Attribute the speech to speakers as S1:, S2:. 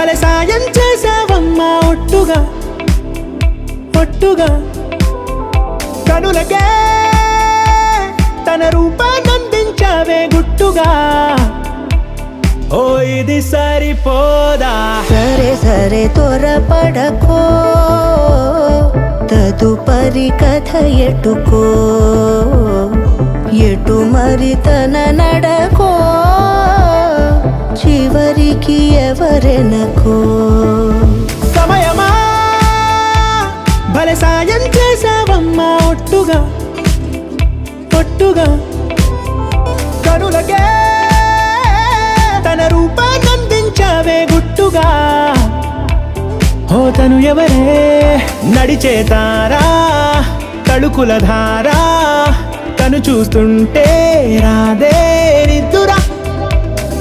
S1: భలే సాయం చేసావమ్మా ఒట్టుగా ఒట్టుగా కనులకే తన రూపాన్నందించావే గుట్టుగా ఓ ఇది సరిపోదా
S2: సరే సరే త్వరపడకో తదుపరి కథ ఎటుకో ఎటు మరి తన నడకో చివరికి ఎవరెనకో
S1: సమయమా భలే సాయం చేసావమ్మా ఒట్టుగా ఒట్టుగా కనులకే తన రూపాన్నందించావే గుట్టుగా ఓ తను ఎవరే నడిచే తారా తళుకుల ధారా తను చూస్తుంటే రాదే నిద్దు